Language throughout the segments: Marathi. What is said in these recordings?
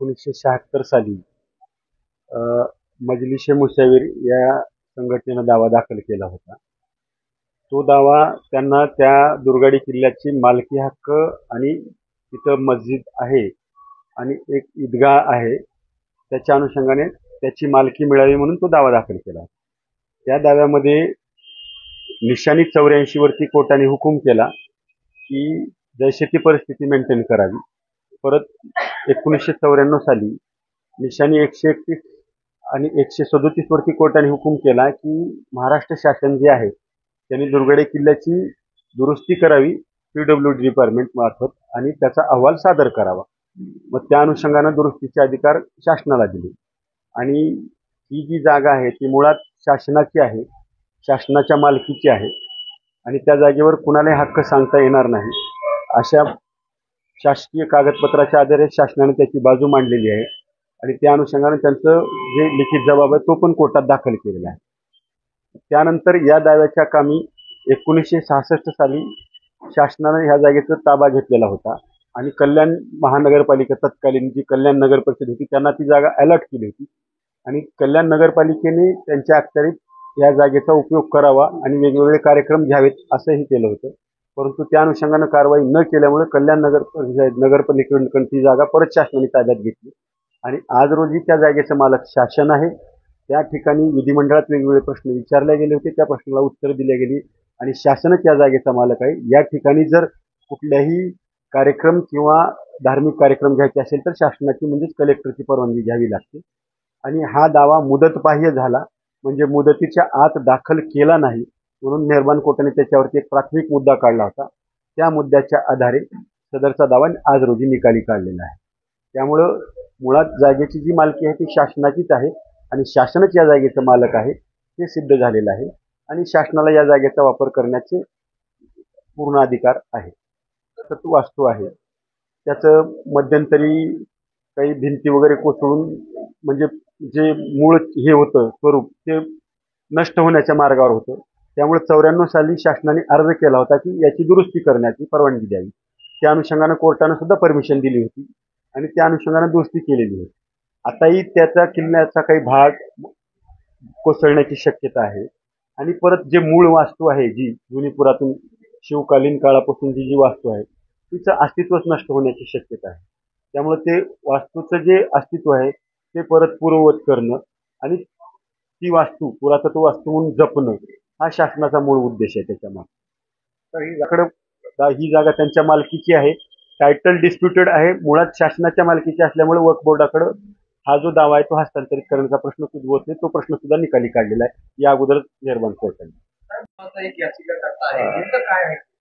1976 साली मजलिस मुसाविर या संघटनेनं दावा दाखल केला होता। तो दावा त्यांना त्या दुर्गाडी किल्ल्याची मालकी हक्क आणि तिथं मस्जिद आहे आणि एक ईदगाह आहे त्याच्या अनुषंगाने त्याची मालकी मिळावी म्हणून तो दावा दाखल केला। त्या दाव्यामध्ये निशाणी 84 वरती कोर्टाने हुकूम केला की जैसे ती परिस्थिती मेंटेन करावी। परत 1994 साली निशाणी 131 आणि 137 वरती कोर्टाने हुकूम केला की महाराष्ट्र शासन जे आहे त्यांनी दुर्गाडी किल्ल्याची दुरुस्ती करावी PWD डिपार्टमेंट मार्फत आणि त्याचा अहवाल सादर करावा। मग त्या अनुषंगाने दुरुस्तीचे अधिकार शासनाला दिले आणि ही जी जागा आहे ती मुळात शासनाची आहे, शासनाच्या मालकीची आहे आणि त्या जागेवर कुणालाही हक्क सांगता येणार नाही अशा शासकीय कागदपत्राच्या आधारे शासनाने त्याची बाजू मांडलेली आहे आणि त्या अनुषंगाने त्यांचं जे लिखित जबाब आहे तो पण कोर्टात दाखल केलेला आहे। त्यानंतर या दाव्याच्या कामी 1966 साली शासनाने ह्या जागेचा ताबा घेतलेला होता आणि कल्याण महानगरपालिका तत्कालीन जी कल्याण नगर परिषद होती त्यांना ती जागा अलॉट केली होती आणि कल्याण नगरपालिकेने त्यांच्या अखत्यारीत या जागेचा उपयोग करावा आणि वेगवेगळे कार्यक्रम घ्यावेत असंही केलं होतं। परंतु त्या अनुषंगाने कारवाई न केल्यामुळे कल्याण नगरपालिकेकडून ती जागा परत शासनाने ताब्यात घेतली आणि आज रोजी त्या जागेचं मालक शासन आहे। त्या ठिकाणी विधिमंडळात वेगवेगळे प्रश्न विचारले गेले होते, त्या प्रश्नाला उत्तर दिले गेली आणि शासनच या जागेचा मालक आहे। या ठिकाणी जर कुठल्याही कार्यक्रम किंवा धार्मिक कार्यक्रम घ्यायचे असेल तर शासनाची म्हणजेच कलेक्टरची परवानगी घ्यावी लागते आणि हा दावा मुदतबाह्य झाला म्हणजे मुदतीच्या आत दाखल केला नाही म्हणून मेहरबान कोर्टाने त्याच्यावरती एक प्राथमिक मुद्दा काढला होता। त्या मुद्द्याच्या आधारे सदरचा दावा आज रोजी निकाली काढलेला आहे। त्यामुळं मुळात जागेची जी मालकी आहे ती शासनाचीच आहे आणि शासनच या जागेचं मालक आहे हे सिद्ध झालेलं आहे आणि शासनाला या जागेचा वापर करण्याचे पूर्ण अधिकार आहे। तर तो वास्तू आहे त्याचं मध्यंतरी काही भिंती वगैरे कोसळून म्हणजे जे मूळ हे होतं स्वरूप ते नष्ट होण्याच्या मार्गावर होतं। त्यामुळे 94 साली शासनाने अर्ज केला होता की याची दुरुस्ती करण्याची परवानगी द्यावी। त्या अनुषंगाने कोर्टाने सुद्धा परमिशन दिली होती आणि त्या अनुषंगाने दुरुस्ती केलेली होती। आताही त्याचा किल्ल्याचा काही भाग कोसळण्याची शक्यता आहे आणि परत जे मूळ वास्तू आहे जी जुनी पुरातन शिवकालीन काळापासून जी वास्तू आहे तिचं अस्तित्वच नष्ट होण्याची शक्यता आहे। त्यामुळे ते वास्तूचं जे अस्तित्व आहे ते परत पूर्ववत करणं आणि ती वास्तू पुरातत्व वास्तू म्हणून जपणं हा शासनाचा मूळ उद्देश आहे त्याच्यामागे। तर ही जागा त्यांच्या मालकीची आहे, टायटल डिस्प्युटेड आहे, मुळात शासनाच्या मालकीची असल्यामुळे वक्फ बोर्डाकडे हा जो दावा आहे तो हस्तांतरित करण्याचा प्रश्न उद्भवत नाही, तो प्रश्न सुद्धा निकाली काढलेला आहे या अगोदर मेहरबान कोर्टाने।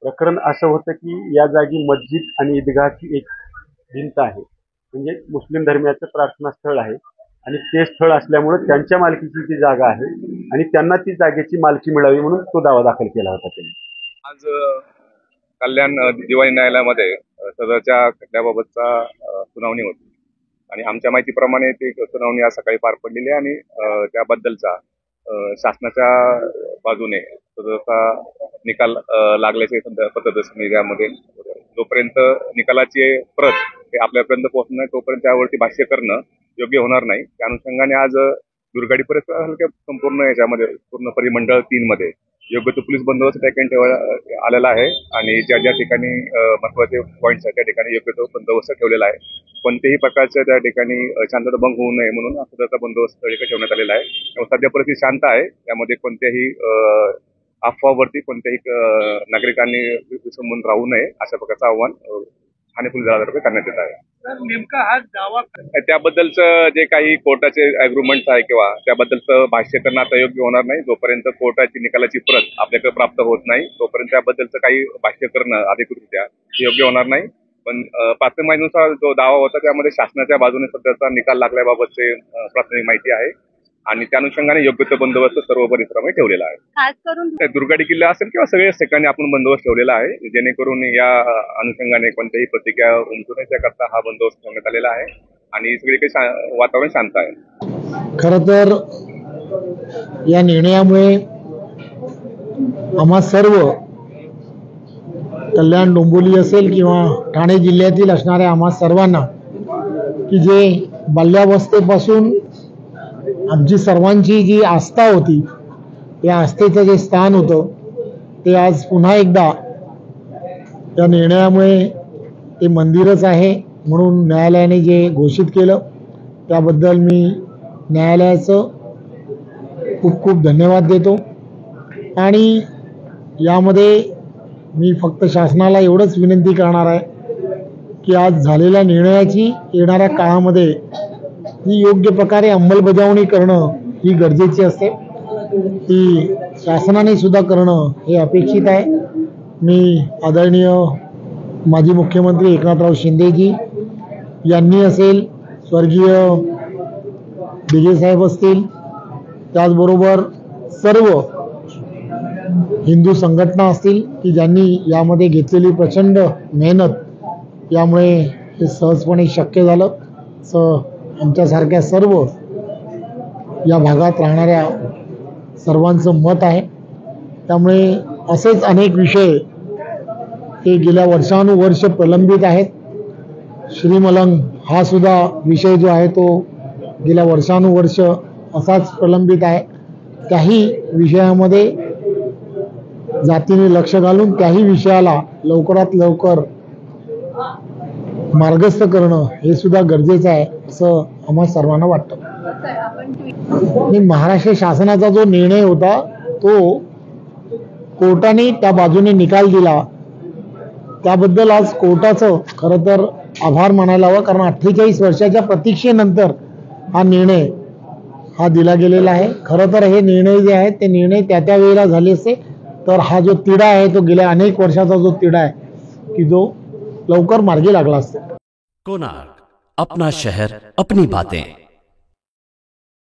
प्रकरण असं होतं की या जागी मस्जिद आणि ईदगाहची एक भिंत आहे म्हणजे मुस्लिम धर्मियाचं प्रार्थनास्थळ आहे आणि ते स्थळ असल्यामुळे त्यांच्या मालकीची ती जागा आहे आणि त्यांना ती जागेची मालकी मिळावी म्हणून तो दावा दाखल केला होता त्यांनी। आज कल्याण दिवाणी न्यायालयामध्ये सदरच्या खटल्याबाबतचा सुनावणी होती आणि आमच्या माहितीप्रमाणे ती सुनावणी आज सकाळी पार पडलेली आहे आणि त्याबद्दलचा शासनाच्या बाजूने सदरचा निकाल लागल्याचे पद्धतदर्शी मीडियामध्ये जोपर्यंत निकालाची प्रत हे आपल्यापर्यंत पोहोचणार नाही तोपर्यंत त्यावरती भाष्य करणं योग्य होणार नाही। त्या अनुषंगाने आज दुर्गाडी परिसर संपूर्ण याच्यामध्ये पूर्ण परिमंडळ 3 मध्ये योग्य तो पोलीस बंदोबस्त त्या ठिकाणी ठेवण्यात आलेला आहे आणि ज्या ज्या ठिकाणी महत्त्वाचे पॉईंट्स आहेत त्या ठिकाणी योग्य तो बंदोबस्त ठेवलेला आहे। कोणत्याही प्रकारच्या त्या ठिकाणी शांतता भंग होऊ नये म्हणून सदरचा बंदोबस्त ठेवण्यात आलेला आहे। सध्या परिस्थिती शांत आहे, त्यामध्ये कोणत्याही अफवावरती कोणत्याही नागरिकांनी विसंबून राहू नये अशा प्रकारचं आव्हान ठाणे पोलीस दलातर्फे करण्यात येत आहे। नेमका हा दावा त्याबद्दलचं जे काही कोर्टाचे अग्रीमेंट्स आहे किंवा त्याबद्दलचं भाष्य करणं आता योग्य होणार नाही। जोपर्यंत कोर्टाची निकालाची प्रत आपल्याकडे प्राप्त होत नाही तोपर्यंत त्याबद्दलचं काही भाष्य करणं अधिकृतरित्या योग्य होणार नाही। पण प्राथमिक माहितीनुसार जो दावा होता त्यामध्ये शासनाच्या बाजूने सध्याचा निकाल लागल्याबाबतचे प्राथमिक माहिती आहे आणि त्या अनुषंगाने योग्य तो बंदोबस्त सर्व परिसरामध्ये ठेवलेला आहे। खास करून दुर्गाडी किल्ला असेल किंवा सगळ्याच ठिकाणी आपण बंदोबस्त ठेवलेला आहे जेणेकरून या अनुषंगाने कोणत्याही प्रतिक्रिया उमटू नये त्याकरता हा बंदोबस्त ठेवण्यात आलेला आहे आणि सगळी काही वातावरण शांत आहे। खरं तर या निर्णयामुळे आम्हा सर्व कल्याण डोंबिवली असेल किंवा ठाणे जिल्ह्यातील असणाऱ्या आम्हा सर्वांना की जे बाल्यावस्थेपासून आमची सर्वांची जी आस्था होती, या आस्थेचं जे स्थान होतं ते आज पुन्हा एकदा त्या निर्णयामुळे ते मंदिरच आहे म्हणून न्यायालयाने जे घोषित केलं त्याबद्दल मी न्यायालयाचं खूप खूप धन्यवाद देतो. आणि यामध्ये मी फक्त शासनाला एवढंच विनंती करणार आहे की आज झालेल्या निर्णयाची येणाऱ्या काळामध्ये ही योग्य प्रकारे अंमलबजावणी करणं ही गरजेची असते. ती शासनाने सुद्धा करणं हे अपेक्षित आहे. मी आदरणीय माजी मुख्यमंत्री एकनाथराव शिंदेजी यांनी असेल, स्वर्गीय दिघे साहेब असतील, त्याचबरोबर सर्व हिंदू संघटना असतील की ज्यांनी यामध्ये घेतलेली प्रचंड मेहनत यामुळे हे सहजपणे शक्य झालं. आमच्यासारख्या सर्व या भागात राहणाऱ्या सर्वांचं मत आहे. त्यामुळे असेच अनेक विषय हे गेल्या वर्षानुवर्ष प्रलंबित आहेत. श्रीमलंग हा सुद्धा विषय जो आहे तो गेल्या वर्षानुवर्ष असाच प्रलंबित आहे. त्याही विषयामध्ये जातीने लक्ष घालून त्याही विषयाला लवकरात लवकर मार्गस्थ करणं हे सुद्धा गरजेचं आहे असं आम्हा सर्वांना वाटतं. महाराष्ट्र शासनाचा जो निर्णय होता तो कोर्टाने त्या बाजूने निकाल दिला, त्याबद्दल आज कोर्टाचं खरं तर आभार मानायला हवं. कारण 48 वर्षाच्या प्रतीक्षेनंतर हा निर्णय हा दिला गेलेला आहे. खरं तर हे निर्णय जे आहेत ते निर्णय त्या वेळेला झाले असते तर हा जो तिढा आहे तो गेल्या अनेक वर्षाचा जो तिढा आहे की जो लवकर मार्गी लागला असता. कोणार्क, अपना शहर अपनी बातें.